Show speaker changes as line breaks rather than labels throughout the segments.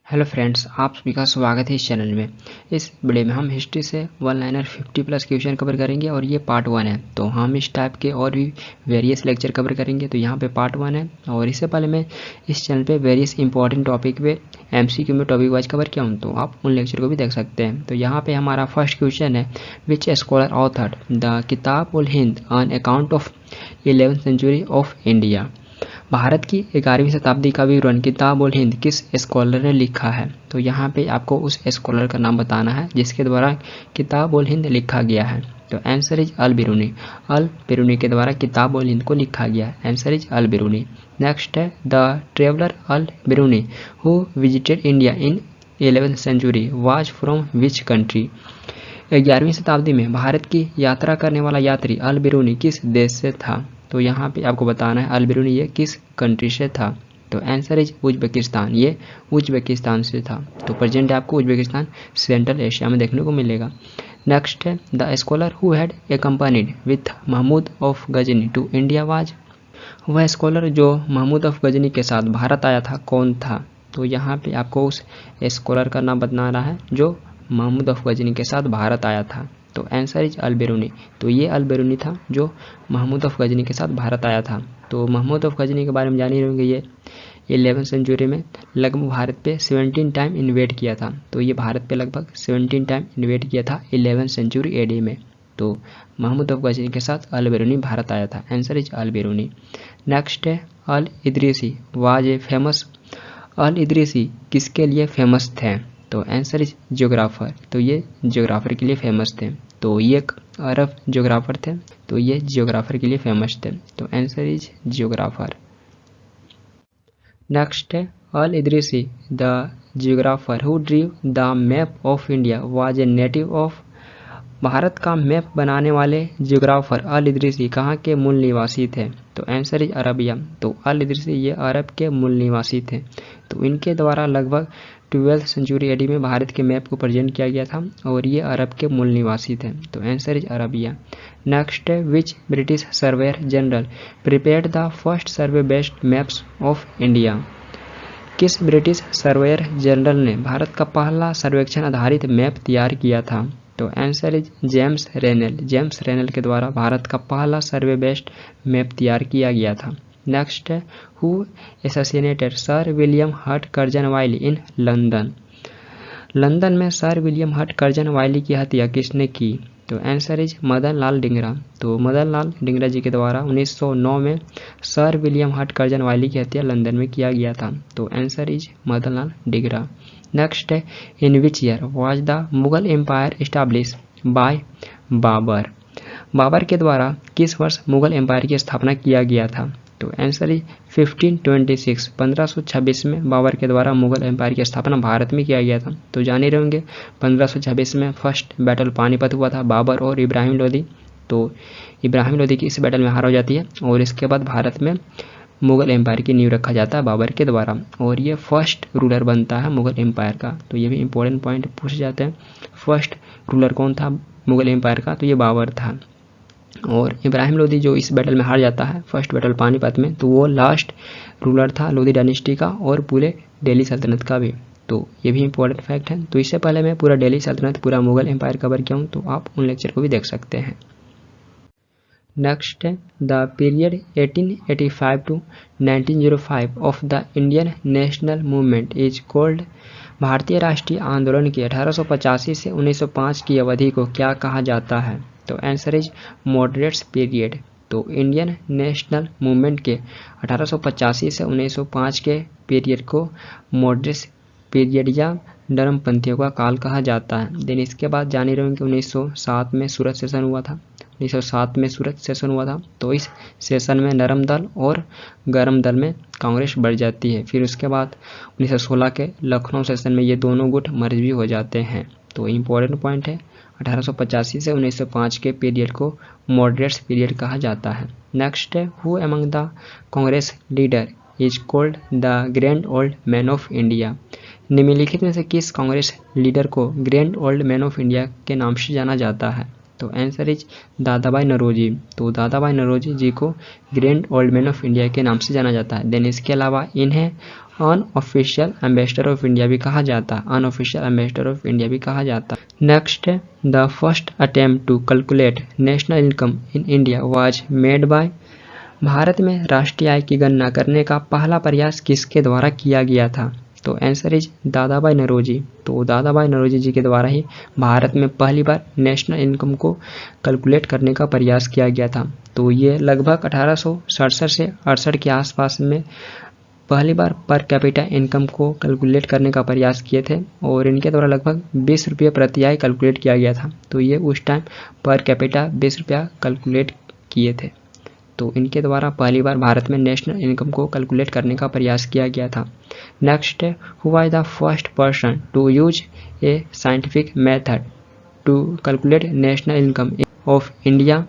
Hello friends, आप सभी का स्वागत है इस चैनल में। इस वीडियो में हम हिस्ट्री से one liner 50 plus question cover करेंगे और ये पार्ट 1 है। तो हम इस टाइप के और भी वेरियस लेक्चर कवर करेंगे। तो यहाँ पे पार्ट 1 है और इससे पहले मैं इस चैनल पे वेरियस इंपॉर्टेंट टॉपिक पे MCQ में टॉपिक वाइज कवर किया हूँ, तो आप उन लेक्चर को भी देख सकते हैं। तो यहाँ पे हमारा फर्स्ट क्वेश्चन है, विच scholar author the Kitab ul Hind on account of 11th century of India. Bharat की 11वीं शताब्दी का विवरण किताब उल हिंद किस स्कॉलर ने लिखा है। तो यहाँ पे आपको उस स्कॉलर का नाम बताना है जिसके द्वारा किताब उल हिंद लिखा गया है। तो answer is Al Biruni. Al Biruni के द्वारा किताब उल हिंद को लिखा गया है। Answer is Al Biruni. Next है, the traveller Al Biruni who visited India in 11th century was from which country. 11वीं शताब्दी में भारत की यात्रा करने वाला यात्री अल बिरूनी किस देश से था। तो यहाँ पे आपको बताना है अल बिरूनी ये किस कंट्री से था। तो आंसर इज उज्बेकिस्तान। ये उज्बेकिस्तान से था। तो प्रेजेंट आपको उज्बेकिस्तान सेंट्रल एशिया में देखने को मिलेगा। नेक्स्ट है, the scholar who had accompanied with Mahmud of Ghazni to India was. वह स्कॉलर जो महमूद ऑफ गजनी के साथ भारत आया था कौन था। तो यहाँ पे आपको उस स्कॉलर का नाम बताना है जो महमूद ऑफ गजनी के साथ भारत आया था। तो आंसर इज अल बिरूनी। तो ये अल बिरूनी था जो महमूद ऑफ गजनी के साथ भारत आया था। तो महमूद ऑफ गजनी के बारे में जान ही रहेंगे, ये 11th सेंचुरी में लगभग भारत पे 17 टाइम इन्वेट किया था। तो ये भारत पे लगभग 17 टाइम इन्वेट किया था 11th सेंचुरी AD में। तो महमूद ऑफ गजनी के साथ अल बिरूनी भारत आया था। Answer is Al Biruni. Next है, Al Idrisi was a famous. अल इदरीसी किसके लिए फेमस थे। तो आंसर इज ज्योग्राफर। तो ये ज्योग्राफर के लिए फेमस थे। तो ये एक अरब ज्योग्राफर थे। तो ये ज्योग्राफर के लिए फेमस थे। तो आंसर इज ज्योग्राफर। नेक्स्ट है, Al Idrisi the geographer who drew the map of India was a native of. Bharat का मैप बनाने वाले ज्योग्राफर अल इदरीसी कहाँ के मूल निवासी थे। तो आंसर इज अरबिया। तो अल इदरीसी ये अरब के मूल निवासी थे। तो इनके द्वारा लगभग 12th सेंचुरी AD में भारत के मैप को प्रेजेंट किया गया था और ये अरब के मूल निवासी थे। तो आंसर इज अरबिया। नेक्स्ट है, विच British surveyor general prepared the first survey based maps of India. किस ब्रिटिश सर्वेयर जनरल ने भारत का पहला सर्वेक्षण आधारित मैप तैयार किया था। तो answer is James Rennell. James Rennell के द्वारा भारत का पहला सर्वे बेस्ड मैप तैयार किया गया था। नेक्स्ट है, हु असैसिनेटेड सर विलियम हट कर्जनवाइली इन लंदन। लंदन में सर विलियम हट कर्जनवाइली की हत्या किसने की। तो आंसर इज मदन लाल डिंगरा। तो मदन लाल डिंगरा जी के द्वारा 1909 में सर विलियम हट कर्जनवाइली की हत्या लंदन में किया गया था। तो answer is Madan Lal Dhingra. Next है, in which year was the Mughal empire establish by Babur. Babur के द्वारा किस वर्ष मुगल एम्पायर की स्थापना किया गया था। तो आंसर इज 1526। 1526 में बाबर के द्वारा मुगल एम्पायर की स्थापना भारत में किया गया था। तो जान ही रहेंगे 1526 में फर्स्ट बैटल पानीपत हुआ था बाबर और इब्राहिम लोदी। तो इब्राहिम लोदी की इस बैटल में हार हो जाती है और इसके बाद भारत में मुगल एम्पायर की नींव रखा जाता है बाबर के द्वारा और ये फर्स्ट रूलर बनता है मुगल एम्पायर का। तो ये भी इंपॉर्टेंट पॉइंट पूछे जाते हैं। फर्स्ट रूलर कौन था मुगल एम्पायर का। तो ये बाबर था। और इब्राहिम लोदी जो इस बैटल में हार जाता है फर्स्ट बैटल पानीपत में, तो वो लास्ट रूलर था लोदी डायनेस्टी का और पूरे दिल्ली सल्तनत का भी। तो ये भी इंपॉर्टेंट फैक्ट है। तो इससे पहले मैं पूरा दिल्ली सल्तनत पूरा मुगल एम्पायर कवर किया हूँ, तो आप उन लेक्चर को भी देख सकते हैं। नेक्स्ट है, the period 1885 to 1905 of the Indian national movement is called. भारतीय राष्ट्रीय आंदोलन की 1885 से 1905 की अवधि को क्या कहा जाता है। तो आंसर इज मॉडरेट्स पीरियड। तो इंडियन नेशनल मूवमेंट के 1885 से 1905 के पीरियड को मॉडरेट्स पीरियड या नरमपंथियों का काल कहा जाता है। देन इसके बाद जाने रहेंगे 1907 में सूरत सेशन हुआ था। 1907 में सूरत सेशन हुआ था। तो इस सेशन में नरम दल और गरम दल में कांग्रेस बढ़ जाती है। फिर उसके बाद 1916 के लखनऊ सेशन में ये दोनों गुट मर्ज भी हो जाते हैं। तो इम्पोर्टेंट पॉइंट है, 1885 से 1905 के पीरियड को मॉडरेट्स पीरियड कहा जाता है। नेक्स्ट है, who among the Congress leader is called the grand old man of India. निम्नलिखित में से किस कांग्रेस लीडर को grand old man of India के नाम से जाना जाता है। तो आंसर इज दादाभाई नौरोजी। तो दादाभाई नौरोजी जी को grand old man of India के नाम से जाना जाता है। देन इसके अलावा इन्हें अनऑफिशियल एम्बेसडर ऑफ इंडिया भी कहा जाता है, अनऑफिशियल एम्बेसडर ऑफ इंडिया भी कहा जाता है। नेक्स्ट है the first attempt to calculate national income in India was made by. Bharat में राष्ट्रीय आय की गणना करने का पहला प्रयास किसके द्वारा किया गया था? तो आंसर इज दादाभाई नौरोजी। तो दादाभाई नौरोजी जी के द्वारा ही भारत में पहली बार नेशनल इनकम को कैलकुलेट करने का प्रयास किया गया था। तो ये लगभग 1867 से 68 के आसपास में पहली बार पर कैपिटा इनकम को कैलकुलेट करने का प्रयास किए थे और इनके द्वारा लगभग 20 रुपये प्रति आय कैलकुलेट किया गया था। तो ये उस टाइम पर कैपिटा 20 रुपया कैलकुलेट किए थे। तो इनके द्वारा पहली बार भारत में नेशनल इनकम को कैलकुलेट करने का प्रयास किया गया था। नेक्स्ट है who was the first person to use a scientific method to calculate national income of India.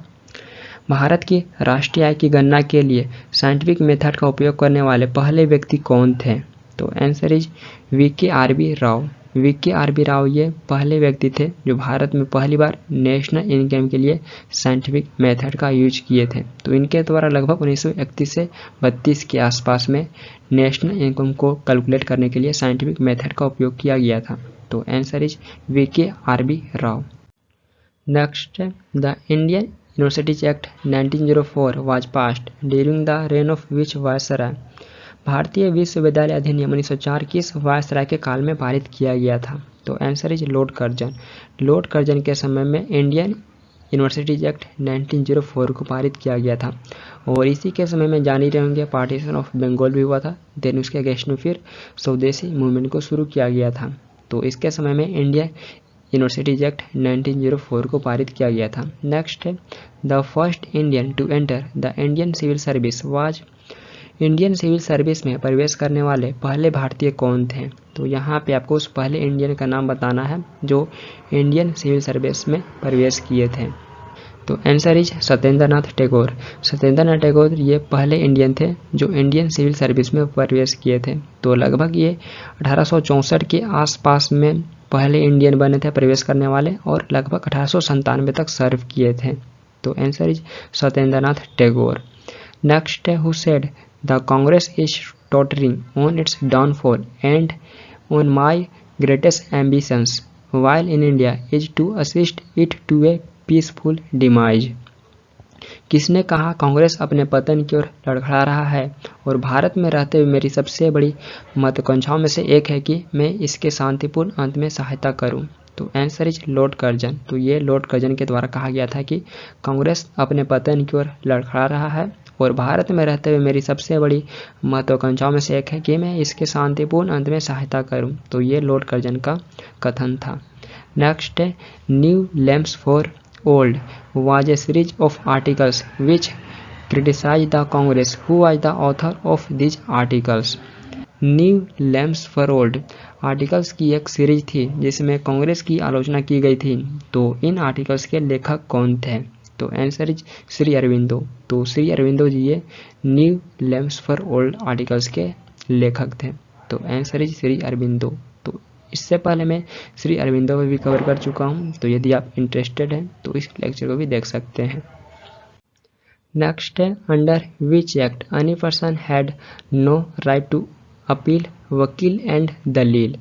Bharat की राष्ट्रीय आय की गणना के लिए साइंटिफिक मेथड का उपयोग करने वाले पहले व्यक्ति कौन थे? तो answer is VKRB. Rao. वी.के.आर.बी. Rao ये पहले व्यक्ति थे जो भारत में पहली बार नेशनल इनकम के लिए साइंटिफिक मेथड का यूज किए थे। तो इनके द्वारा लगभग 1931 से 32 के आसपास में नेशनल इनकम को कैलकुलेट करने के लिए साइंटिफिक मेथड का उपयोग किया गया था। तो answer is VKRB. Rao. Next the Indian universities act 1904 was passed during the reign of which viceroy. भारतीय विश्वविद्यालय अधिनियम 1904 किस वायसराय के काल में पारित किया गया था? तो answer is Lord Curzon. Lord Curzon के समय में इंडियन यूनिवर्सिटीज एक्ट 1904 को पारित किया गया था और इसी के समय में जान ही रहे होंगे पार्टीशन ऑफ बंगाल भी हुआ था। देन उसके अगेंस्ट में फिर स्वदेशी मूवमेंट को शुरू किया गया था। तो इसके समय में इंडिया यूनिवर्सिटीज एक्ट 1904 को पारित किया गया था। नेक्स्ट है the first Indian to enter the Indian civil service was. Indian civil service में प्रवेश करने वाले पहले भारतीय कौन थे? तो यहाँ पे आपको उस पहले इंडियन का नाम बताना है जो इंडियन सिविल सर्विस में प्रवेश किए थे। तो आंसर इज सत्येंद्र नाथ टैगोर। सत्येंद्र नाथ टैगोर ये पहले इंडियन थे जो इंडियन सिविल सर्विस में प्रवेश किए थे। तो लगभग ये 1864 के आसपास में पहले इंडियन बने थे प्रवेश करने वाले और लगभग 1897 तक सर्व किए थे। तो answer is Satyendra Nath Tagore. Next है who said the Congress is tottering on its downfall and on my greatest ambitions while in India is to assist it to a peaceful demise. किसने कहा कांग्रेस अपने पतन की ओर लड़खड़ा रहा है और भारत में रहते हुए मेरी सबसे बड़ी महत्वाकांक्षाओं में से एक है कि मैं इसके शांतिपूर्ण अंत में सहायता करूं? तो आंसर इज लॉर्ड कर्जन। तो ये लॉर्ड कर्जन के द्वारा कहा गया था कि कांग्रेस अपने पतन की ओर लड़खड़ा रहा है और भारत में रहते हुए मेरी सबसे बड़ी महत्वाकांक्षाओं में से एक है कि मैं इसके शांतिपूर्ण अंत में सहायता करूं। तो ये लॉर्ड कर्जन का कथन था। नेक्स्ट है new lamps for old was a series of articles which criticized the Congress. Who was the author of these articles? New Lamps for Old articles की एक सीरीज थी जिसमें कांग्रेस की आलोचना की गई थी। तो इन आर्टिकल्स के लेखक कौन थे? तो आंसर इज श्री अरविंदो। तो श्री अरविंदो जी ये new lamps for old articles के लेखक थे। तो आंसर इज श्री अरविंदो। तो इससे पहले मैं श्री अरविंदो को भी कवर कर चुका हूँ। तो यदि आप इंटरेस्टेड हैं तो इस लेक्चर को भी देख सकते हैं। नेक्स्ट है under which act any person had no right to appeal वकील एंड दलील।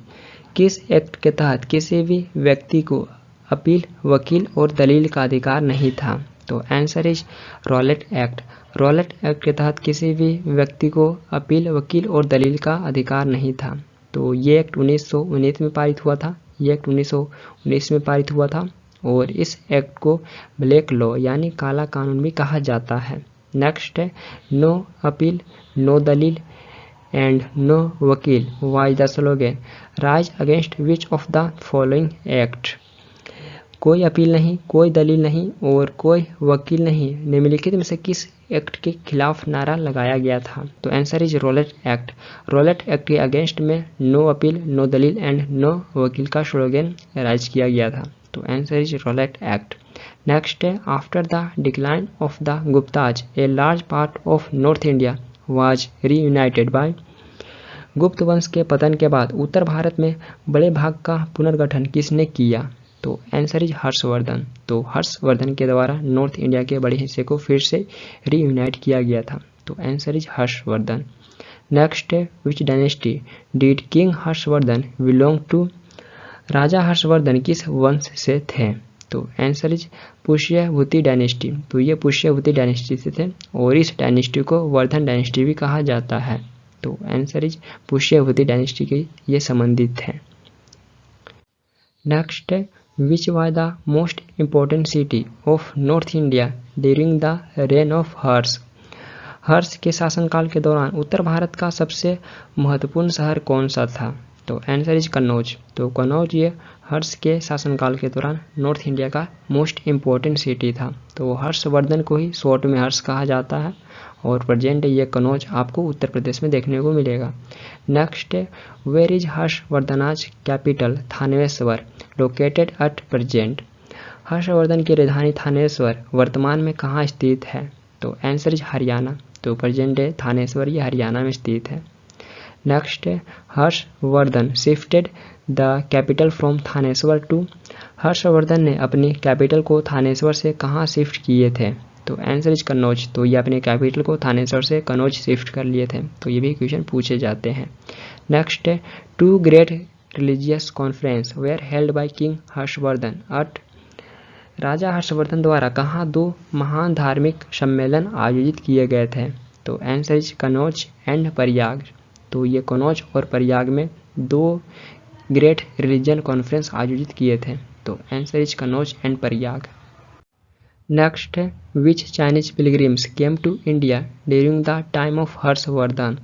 किस एक्ट के तहत किसी भी व्यक्ति को अपील वकील और दलील का अधिकार नहीं था? तो answer is Rowlatt act. Rowlatt act के तहत किसी भी व्यक्ति को अपील वकील और दलील का अधिकार नहीं था। तो ये एक्ट 1919 में पारित हुआ था। ये एक्ट 1919 में पारित हुआ था और इस एक्ट को ब्लैक लॉ यानी काला कानून भी कहा जाता है। नेक्स्ट है no appeal no dalil and no वकील was the slogan rise against which of the following act. कोई अपील नहीं, कोई दलील नहीं और कोई वकील नहीं, निम्नलिखित में से किस एक्ट के खिलाफ नारा लगाया गया था? तो answer is Rowlatt act. Rowlatt act के अगेंस्ट में no appeal no dalil and no vakil का स्लोगन राइज किया गया था। तो answer is Rowlatt act. Next है after the decline of the Guptas a large part of north India was reunited by. Gupta वंश के पतन के बाद उत्तर भारत में बड़े भाग का पुनर्गठन किसने किया? तो आंसर इज हर्षवर्धन। तो हर्षवर्धन के द्वारा नॉर्थ इंडिया के बड़े हिस्से को फिर से रीयूनाइट किया गया था। तो आंसर इज हर्षवर्धन। नेक्स्ट है which dynasty did king Harshvardhan belong to. राजा हर्षवर्धन किस वंश से थे? तो आंसर इज पुष्यभूति डायनेस्टी। तो ये पुष्यभूति डायनेस्टी से थे और इस डायनेस्टी को वर्धन डायनेस्टी भी कहा जाता है। तो आंसर इज पुष्यभूति डायनेस्टी के ये संबंधित है। नेक्स्ट है which was the most important city of north India during the reign of Harsha. Harsha के शासनकाल के दौरान उत्तर भारत का सबसे महत्वपूर्ण शहर कौन सा था? तो आंसर इज कन्नौज। तो कन्नौज ये हर्ष के शासनकाल के दौरान नॉर्थ इंडिया का मोस्ट इम्पोर्टेंट सिटी था। तो हर्षवर्धन को ही शॉर्ट में हर्ष कहा जाता है और प्रेजेंट ये कन्नौज आपको उत्तर प्रदेश में देखने को मिलेगा। नेक्स्ट है where is Harshvardhan's capital Thanesar located at present. Harshvardhan की राजधानी थानेश्वर वर्तमान में कहाँ स्थित है? तो आंसर इज हरियाणा। तो प्रेजेंट है थानेश्वर ये हरियाणा में स्थित है। नेक्स्ट है Harshvardhan shifted the capital from Thaneshwar to. Harshvardhan ने अपनी कैपिटल को थानेश्वर से कहाँ शिफ्ट किए थे? तो आंसर इज कन्नौज। तो ये अपने कैपिटल को थानेश्वर से कन्नौज शिफ्ट कर लिए थे। तो ये भी क्वेश्चन पूछे जाते हैं। नेक्स्ट है two great religious conferences were held by king Harshvardhan at. राजा हर्षवर्धन द्वारा कहाँ दो महान धार्मिक सम्मेलन आयोजित किए गए थे? तो answer is Kannauj and Prayag. तो ये कन्नौज और प्रयाग में दो ग्रेट रिलीजन कॉन्फ्रेंस आयोजित किए थे। तो answer is Kannauj and Prayag. Next है which Chinese pilgrims came to India during the time of Harshvardhan.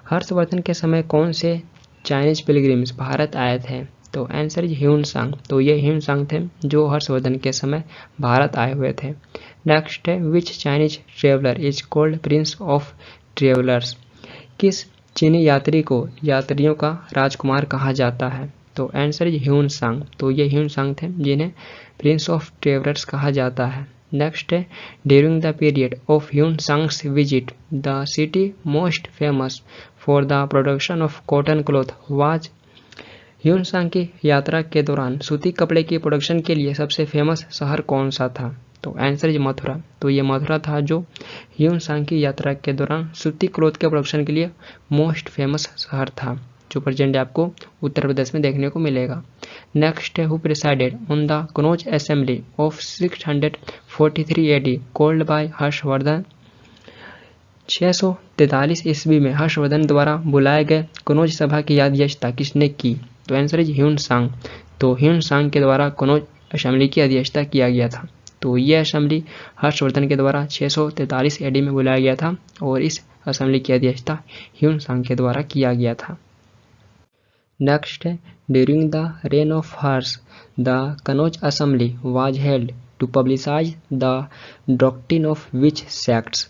Harshvardhan के समय कौन से चाइनीज पिलग्रिम्स भारत आए थे? तो आंसर इज ह्यूनसांग। तो ये ह्यूनसांग थे जो हर्षवर्धन के समय भारत आए हुए थे। नेक्स्ट है which Chinese traveller is called prince of travellers. किस चीनी यात्री को यात्रियों का राजकुमार कहा जाता है? तो आंसर इज ह्यूनसांग। तो ये ह्यूनसांग थे जिन्हें प्रिंस ऑफ ट्रेवलर्स कहा जाता है। नेक्स्ट है during the period of Hiuen Tsang's visit the city most famous for the production of cotton cloth was. Hiuen Tsang की यात्रा के दौरान सूती कपड़े की प्रोडक्शन के लिए सबसे फेमस शहर कौन सा था? तो आंसर इज मथुरा। तो ये मथुरा था जो ह्यूनसांग की यात्रा के दौरान सूती क्लॉथ के प्रोडक्शन के लिए मोस्ट फेमस शहर था, जो प्रेजेंट आपको उत्तर प्रदेश में देखने को मिलेगा। नेक्स्ट है who presided on the Kannauj assembly of 643 AD called by Harshvardhan. 643 ईस्वी में हर्षवर्धन द्वारा बुलाए गए कन्नौज सभा की अध्यक्षता किसने की? तो आंसर इज ह्यूनसांग। तो ह्यूनसांग के द्वारा कन्नौज असेंबली की अध्यक्षता किया गया था। तो ये असेंबली हर्षवर्धन के द्वारा 643 AD में बुलाया गया था और इस असेंबली की अध्यक्षता ह्यूनसांग के द्वारा किया गया था। नेक्स्ट है during the reign of Harsha the Kannauj assembly was held to publicise the doctrine of which sects.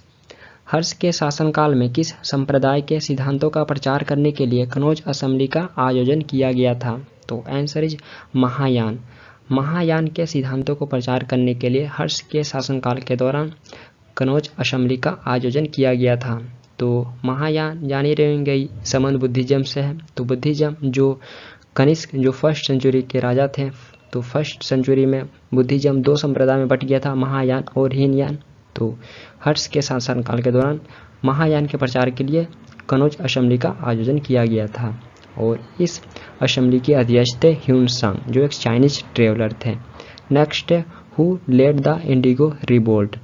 Harsha के शासनकाल में किस संप्रदाय के सिद्धांतों का प्रचार करने के लिए कन्नौज असेंबली का आयोजन किया गया था? तो आंसर इज महायान। महायान के सिद्धांतों को प्रचार करने के लिए हर्ष के शासनकाल के दौरान कन्नौज असेंबली का आयोजन किया गया था। तो महायान जानी रहेंगे संबंध बुद्धिज्म से है। तो बुद्धिज्म जो कनिष्क जो फर्स्ट सेंचुरी के राजा थे, तो फर्स्ट सेंचुरी में बुद्धिज्म दो संप्रदाय में बट गया था, महायान और हीनयान। तो हर्ष के शासनकाल के दौरान महायान के प्रचार के लिए कन्नौज असेंबली का आयोजन किया गया था और इस असेंबली के अध्यक्ष थे ह्यूनसांग जो एक चाइनीज ट्रेवलर थे। नेक्स्ट है who lead the indigo revolt.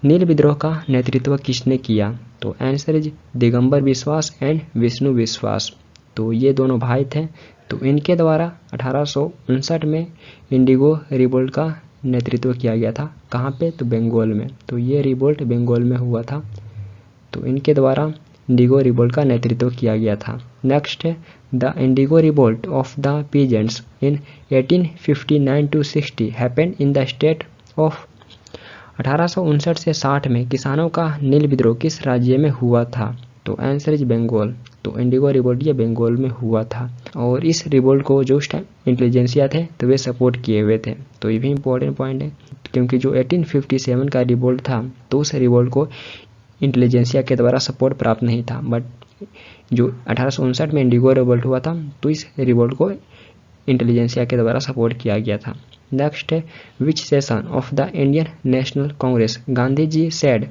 नील विद्रोह का नेतृत्व किसने किया? तो आंसर इज दिगंबर विश्वास एंड विष्णु विश्वास। तो ये दोनों भाई थे। तो इनके द्वारा 1859 में इंडिगो रिवोल्ट का नेतृत्व किया गया था। कहाँ पे? तो बंगाल में। तो ये रिवोल्ट बंगाल में हुआ था। तो इनके द्वारा इंडिगो रिवोल्ट का नेतृत्व किया गया था। नेक्स्ट है the indigo revolt of the peasants in 1859 to 60 happened in the state of. 1859 से 60 में किसानों का नील विद्रोह किस राज्य में हुआ था? तो आंसर इज बंगाल। तो इंडिगो रिवोल्ट ये बंगाल में हुआ था और इस रिवोल्ट को जो उस टाइम इंटेलिजेंसिया थे तो वे सपोर्ट किए हुए थे। तो ये भी इंपॉर्टेंट पॉइंट है क्योंकि जो 1857 का रिवोल्ट था तो उस रिवोल्ट को इंटेलिजेंसिया के द्वारा सपोर्ट प्राप्त नहीं था, बट जो 1859 में इंडिगो रिवोल्ट हुआ था तो इस रिवोल्ट को इंटेलिजेंसिया के द्वारा सपोर्ट किया गया था। नेक्स्ट है which session of the Indian National Congress Gandhi ji said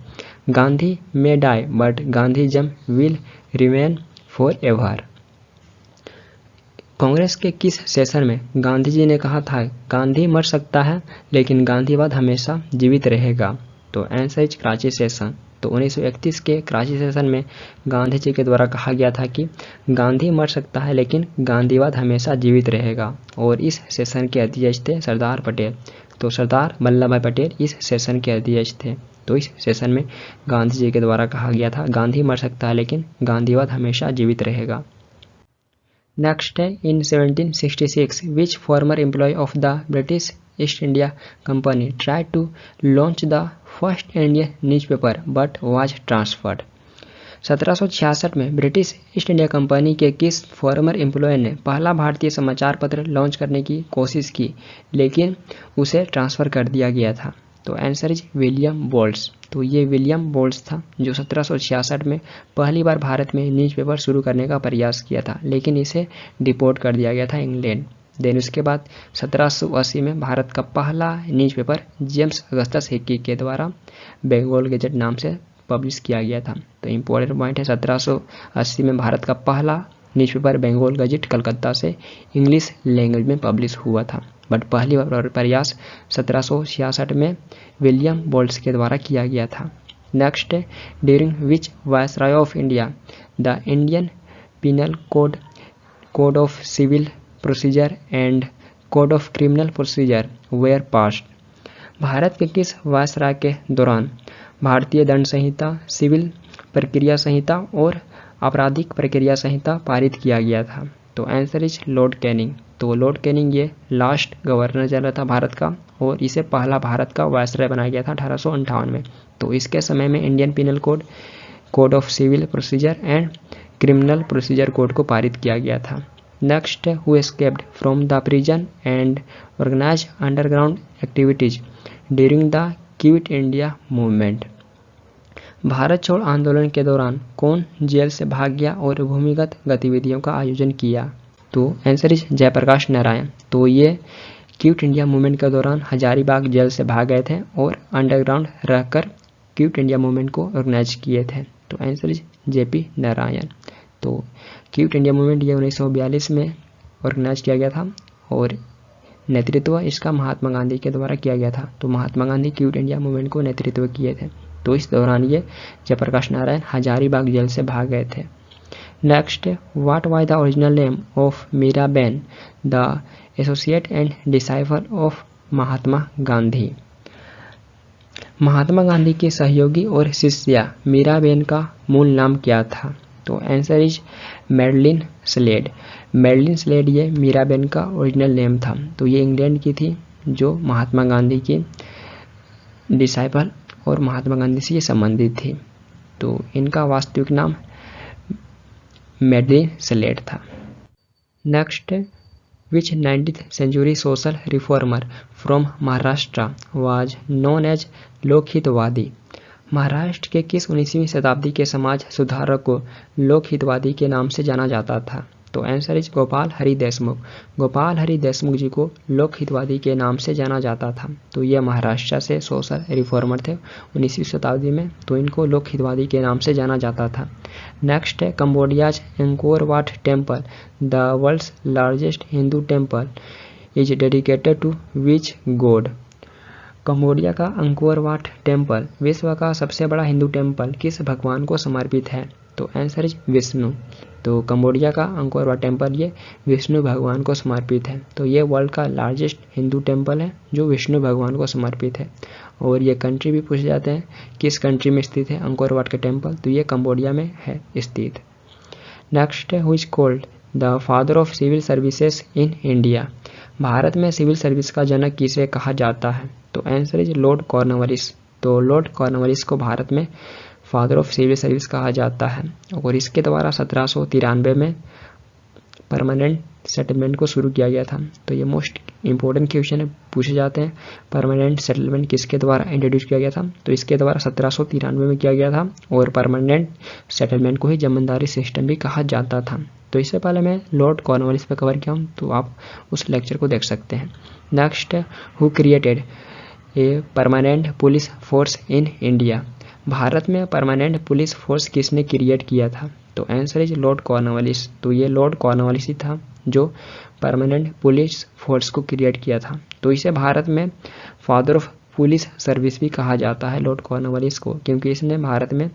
Gandhi may die but Gandhism will remain forever. Congress के किस सेशन में गांधी जी ने कहा था गांधी मर सकता है लेकिन गांधीवाद हमेशा जीवित रहेगा? तो आंसर इज कराची सेशन। तो 1931 के कराची सेशन में गांधी जी के द्वारा कहा गया था कि गांधी मर सकता है लेकिन गांधीवाद हमेशा जीवित रहेगा, और इस सेशन के अध्यक्ष थे सरदार पटेल। तो सरदार वल्लभ भाई पटेल इस सेशन के अध्यक्ष थे। तो इस सेशन में गांधी जी के द्वारा कहा गया था गांधी मर सकता है लेकिन गांधीवाद हमेशा जीवित रहेगा। नेक्स्ट है in 1766 which former employ of the British East India company try to launch the first Indian newspaper but was transferred. 1766 में ब्रिटिश ईस्ट इंडिया कंपनी के किस फॉर्मर एम्प्लॉय ने पहला भारतीय समाचार पत्र लॉन्च करने की कोशिश की लेकिन उसे ट्रांसफ़र कर दिया गया था? तो आंसर इज विलियम बोल्ट्स। तो ये विलियम बोल्ट्स था जो 1766 में पहली बार भारत में न्यूज़पेपर शुरू करने का प्रयास किया था, लेकिन इसे डिपोर्ट कर दिया गया था इंग्लैंड। देन उसके बाद 1780 में भारत का पहला न्यूज़पेपर जेम्स अगस्टस हिक्की के द्वारा बंगाल गजट नाम से पब्लिश किया गया था। तो इम्पोर्टेंट पॉइंट है 1780 में भारत का पहला न्यूज़पेपर बंगाल गजट कलकत्ता से इंग्लिश लैंग्वेज में पब्लिश हुआ था, बट पहली बार प्रयास 1766 में विलियम बोल्ट्स के द्वारा किया गया था। नेक्स्ट है during which viceroy of India the Indian penal code, code of civil procedure and code of criminal procedure were passed. Bharat के किस वायसराय के दौरान भारतीय दंड संहिता, सिविल प्रक्रिया संहिता और आपराधिक प्रक्रिया संहिता पारित किया गया था? तो आंसर इज लॉर्ड कैनिंग। तो लॉर्ड कैनिंग ये लास्ट गवर्नर जनरल था भारत का, और इसे पहला भारत का वायसराय बनाया गया था 1858 में। तो इसके समय में Indian penal code, code of civil procedure and criminal procedure code को पारित किया गया था। Next who escaped from the prison and organise underground activities during the quit India movement. Bharat छोड़ आंदोलन के दौरान कौन जेल से भाग गया और भूमिगत गतिविधियों का आयोजन किया? तो आंसर इज जयप्रकाश नारायण। तो ये क्विट इंडिया मूवमेंट के दौरान हजारीबाग जेल से भाग गए थे और अंडरग्राउंड रहकर क्विट इंडिया मूवमेंट को ऑर्गेनाइज किए थे। तो आंसर इज जेपी नारायण। तो क्विट इंडिया मूवमेंट ये 1942 में ऑर्गेनाइज किया गया था और नेतृत्व इसका महात्मा गांधी के द्वारा किया गया था। तो Mahatma Gandhi quit India movement को नेतृत्व किए थे। तो इस दौरान ये जयप्रकाश नारायण हजारीबाग जेल से भाग गए थे। Next what was the original name of Mirabehn the associate and disciple of Mahatma Gandhi. Mahatma Gandhi की सहयोगी और शिष्या मीराबेन का मूल नाम क्या था? तो answer is Madeleine Slade. Madeleine Slade ये मीराबेन का ओरिजिनल नेम था। तो ये इंग्लैंड की थी जो महात्मा गांधी की डिसाइपल और महात्मा गांधी से ये संबंधित थी। तो इनका वास्तविक नाम मैडलिन स्लेड था। Next which 19th century social reformer from Maharashtra was known as Lokhitwadi. Maharashtra के किस 19वीं शताब्दी के समाज सुधारक को लोकहितवादी के नाम से जाना जाता था? तो आंसर इज गोपाल हरि देशमुख। गोपाल हरि देशमुख जी को लोकहितवादी के नाम से जाना जाता था। तो ये महाराष्ट्र से सोशल रिफॉर्मर थे 19वीं शताब्दी में, तो इनको लोकहितवादी के नाम से जाना जाता था। नेक्स्ट है Cambodia's Angkor Wat temple the world's largest Hindu temple is dedicated to which god. Cambodia का अंकोर वाट टेम्पल विश्व का सबसे बड़ा हिंदू टेम्पल किस भगवान को समर्पित है? तो आंसर इज विष्णु। तो कंबोडिया का अंकोर वाट टेम्पल ये विष्णु भगवान को समर्पित है। तो ये वर्ल्ड का लार्जेस्ट हिंदू टेम्पल है जो विष्णु भगवान को समर्पित है। और ये कंट्री भी पूछे जाते हैं किस कंट्री में स्थित है अंकोर वाट का टेम्पल, तो ये कंबोडिया में है स्थित। नेक्स्ट है who is called the father of civil services in India. Bharat में सिविल सर्विस का जनक किसे कहा जाता है? तो आंसर इज लॉर्ड कॉर्नवालिस। तो लॉर्ड कॉर्नवालिस को भारत में फादर ऑफ सिविल सर्विस कहा जाता है और इसके द्वारा 1793 में परमानेंट सेटलमेंट को शुरू किया गया था? तो ये मोस्ट इंपॉर्टेंट क्वेश्चन है, पूछे जाते हैं। परमानेंट सेटलमेंट किसके द्वारा इंट्रोड्यूस किया गया था? तो इसके द्वारा 1793 में किया गया था, और परमानेंट सेटलमेंट को ही जमींदारी सिस्टम भी कहा जाता था। तो इससे पहले मैं लॉर्ड कॉर्नवालिस पे कवर किया हूँ, तो आप उस लेक्चर को देख सकते हैं। Next, who created a permanent police force in India? Bharat में परमानेंट पुलिस फोर्स किसने क्रिएट किया था? तो आंसर इज लॉर्ड कॉर्नवालिस। तो ये लॉर्ड कॉर्नवालिस ही था जो परमानेंट पुलिस फोर्स को क्रिएट किया था। तो इसे भारत में फादर ऑफ पुलिस सर्विस भी कहा जाता है लॉर्ड कॉर्नवालिस को, क्योंकि इसने भारत में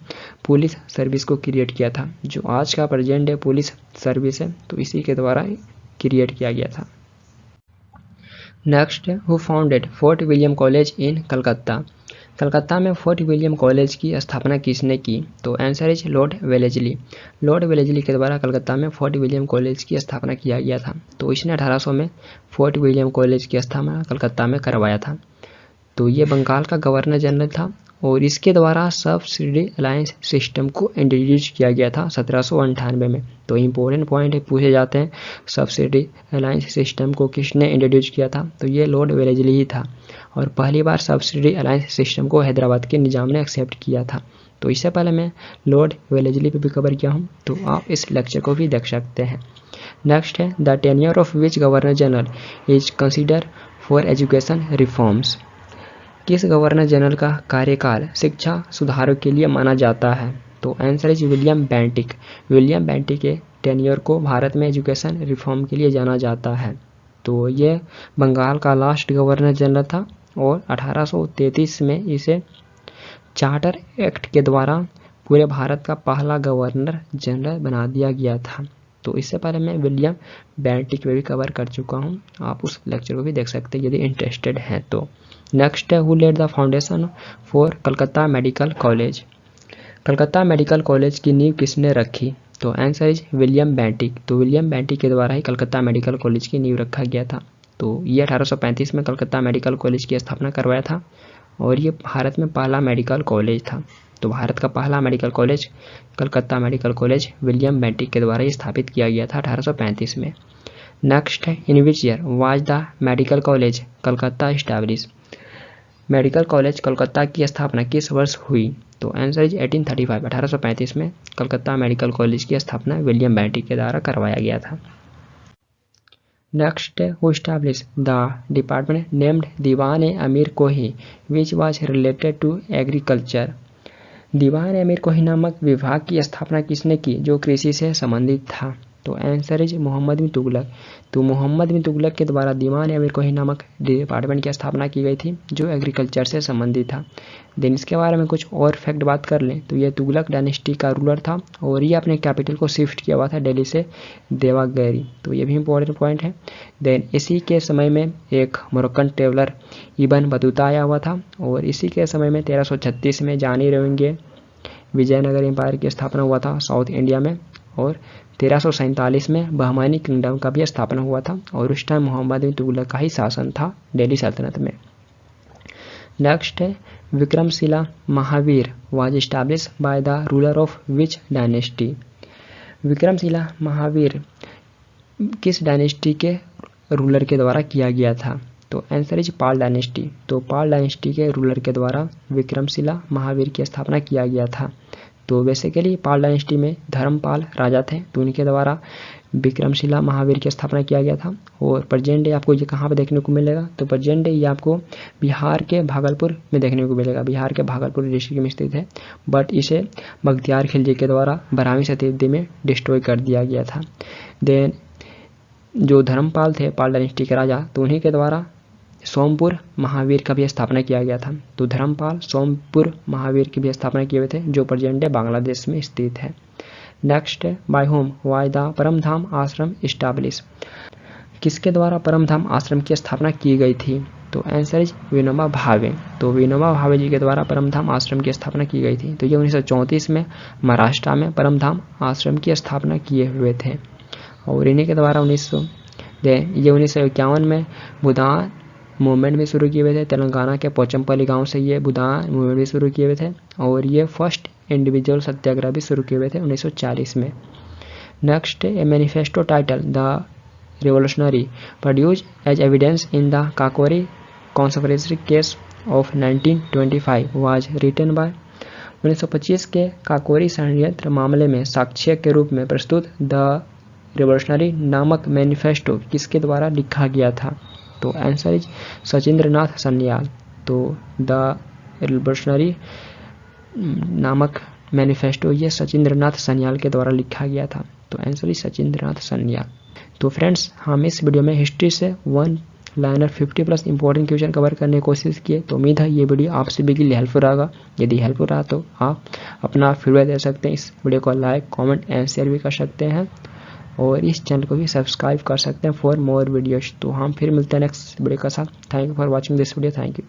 पुलिस सर्विस को क्रिएट किया था। जो आज का प्रेजेंट डे पुलिस सर्विस है, तो इसी के द्वारा क्रिएट किया गया था। Next, who founded fort William college in Calcutta? Calcutta में फोर्ट विलियम कॉलेज की स्थापना किसने की? तो answer is Lord Wellesley. Lord Wellesley के द्वारा कलकत्ता में फोर्ट विलियम कॉलेज की स्थापना किया गया था। तो इसने 1800 में फोर्ट विलियम कॉलेज की स्थापना कलकत्ता में करवाया था। तो ये बंगाल का गवर्नर जनरल था, और इसके द्वारा सब्सिडी अलायंस सिस्टम को इंट्रोड्यूस किया गया था 1798 में। तो इम्पोर्टेंट पॉइंट पूछे जाते हैं, सब्सिडी अलायंस सिस्टम को किसने इंट्रोड्यूस किया था? तो ये लॉर्ड वेलेस्ली ही था, और पहली बार सब्सिडी अलायंस सिस्टम को हैदराबाद के निजाम ने एक्सेप्ट किया था। तो इससे पहले मैं लॉर्ड वेलेस्ली पे भी कवर किया हूँ, तो आप इस लेक्चर को भी देख सकते हैं। नेक्स्ट है, the tenure of which governor general is consider for education reforms? किस गवर्नर जनरल का कार्यकाल शिक्षा सुधारों के लिए माना जाता है? तो answer is William Bentinck. William Bentinck के टेन्योर को भारत में एजुकेशन रिफॉर्म के लिए जाना जाता है। तो ये बंगाल का लास्ट गवर्नर जनरल था, और 1833 में इसे चार्टर एक्ट के द्वारा पूरे भारत का पहला गवर्नर जनरल बना दिया गया था। तो इससे पहले मैं विलियम बेंटिक में भी कवर कर चुका हूँ, आप उस लेक्चर को भी देख सकते हैं यदि इंटरेस्टेड हैं तो। नेक्स्ट है, who lead the foundation for Calcutta medical college? Calcutta medical college की नींव किसने रखी? तो आंसर इज विलियम बेंटिक। तो विलियम बेंटिक के द्वारा ही कलकत्ता मेडिकल कॉलेज की नींव रखा गया था। तो ये 1835 में कलकत्ता मेडिकल कॉलेज की स्थापना करवाया था, और ये भारत में पहला मेडिकल कॉलेज था। तो भारत का पहला medical college Calcutta medical college William Bentinck के द्वारा ही स्थापित किया गया था 1835 में। नेक्स्ट है, in which year was the medical college Calcutta establish? Medical college Calcutta की स्थापना किस वर्ष हुई? तो आंसर इज 1835। 1835 में कलकत्ता मेडिकल कॉलेज की स्थापना विलियम बेंटिक के द्वारा करवाया गया था। Next, who establish the department named Diwan e Amir Kohi which was related to agriculture? Diwan e Amir Kohi नामक विभाग की स्थापना किसने की जो कृषि से संबंधित था? तो आंसर इज मोहम्मद बिन तुगलक। तो मोहम्मद बिन तुगलक के द्वारा दीवान-ए-अमीर कोही नामक डिपार्टमेंट की स्थापना की गई थी जो एग्रीकल्चर से संबंधित था। देन इसके बारे में कुछ और फैक्ट बात कर लें तो ये तुगलक डायनेस्टी का रूलर था, और ये अपने कैपिटल को शिफ्ट किया हुआ था दिल्ली से देवगिरी। तो ये भी इंपॉर्टेंट पॉइंट है। देन इसी के समय में एक मोरक्कन ट्रेवलर इब्न बतूता आया हुआ था, और इसी के समय में 1336 में जानी रहेंगे विजयनगर एम्पायर की स्थापना हुआ था साउथ इंडिया में, और 1347 में बहमानी किंगडम का भी स्थापना हुआ था, और उस टाइम मोहम्मद बिन तुगलक का ही शासन था दिल्ली सल्तनत में। नेक्स्ट है, Vikramshila Mahavir was establish by the ruler of which dynasty? Vikramshila Mahavir किस डायनेस्टी के रूलर के द्वारा किया गया था? तो आंसर इज पाल डायनेस्टी। तो पाल डायनेस्टी के रूलर के द्वारा विक्रमशिला महावीर की स्थापना किया गया था। तो बेसिकली पाल डायनेस्टी में धर्मपाल राजा थे, तो उनके द्वारा विक्रमशिला महावीर की स्थापना किया गया था। और प्रेजेंट डे आपको ये कहाँ पे देखने को मिलेगा? तो प्रेजेंट डे ये आपको बिहार के भागलपुर में देखने को मिलेगा। बिहार के भागलपुर डिस्ट्रिक्ट में स्थित है, बट इसे बख्तियार खिलजी के द्वारा 12वीं शताब्दी में डिस्ट्रॉय कर दिया गया था। देन जो धर्मपाल थे पाल डायनेस्टी के राजा, तो उन्हीं के द्वारा सोमपुर महावीर का भी स्थापना किया गया था। तो धर्मपाल सोमपुर महावीर की भी स्थापना किए हुए थे, जो प्रेजेंट डे बांग्लादेश में स्थित है। Next, by whom was the Paramdham ashram establish? किसके द्वारा परमधाम आश्रम की स्थापना की गई थी? तो आंसर इज विनोबा भावे। तो विनोबा भावे जी के द्वारा परमधाम आश्रम की स्थापना की गई थी। तो ये 1934 में महाराष्ट्र में परमधाम आश्रम की स्थापना किए हुए थे, और इन्हीं के द्वारा 1951 में बुदान मूवमेंट भी शुरू किए हुए थे। तेलंगाना के पोचमपल्ली गांव से ये बुदान मूवमेंट भी शुरू किए हुए थे, और ये फर्स्ट इंडिविजुअल सत्याग्रह भी शुरू किए हुए थे 1940 में। Next A manifesto title the revolutionary produced as evidence in the Kakori conspiracy case of 1925 was written by 1925 के काकोरी षड्यंत्र मामले में साक्ष्य के रूप में प्रस्तुत द रिवोल्यूशनरी नामक मैनिफेस्टो किसके द्वारा लिखा गया था? तो आंसर इज सचिंद्रनाथ सन्याल। तो द रिवोल्यूशनरी नामक मैनिफेस्टो ये सचिंद्रनाथ सन्याल के द्वारा लिखा गया था। तो आंसर इज सचिंद्रनाथ सन्याल। तो फ्रेंड्स, हम इस वीडियो में हिस्ट्री से 1 लाइनर 50+ इंपॉर्टेंट क्वेश्चन कवर करने की कोशिश किए। तो उम्मीद है ये वीडियो आप सभी के लिए हेल्पफुल रहेगा। यदि हेल्पफुल रहा तो आप अपना फीडबैक दे सकते हैं। इस वीडियो को लाइक, कमेंट एंड शेयर भी कर सकते हैं और इस चैनल को भी सब्सक्राइब कर सकते हैं फॉर मोर वीडियोज। तो हम फिर मिलते हैं नेक्स्ट वीडियो के साथ। Thank you for watching this video. Thank you.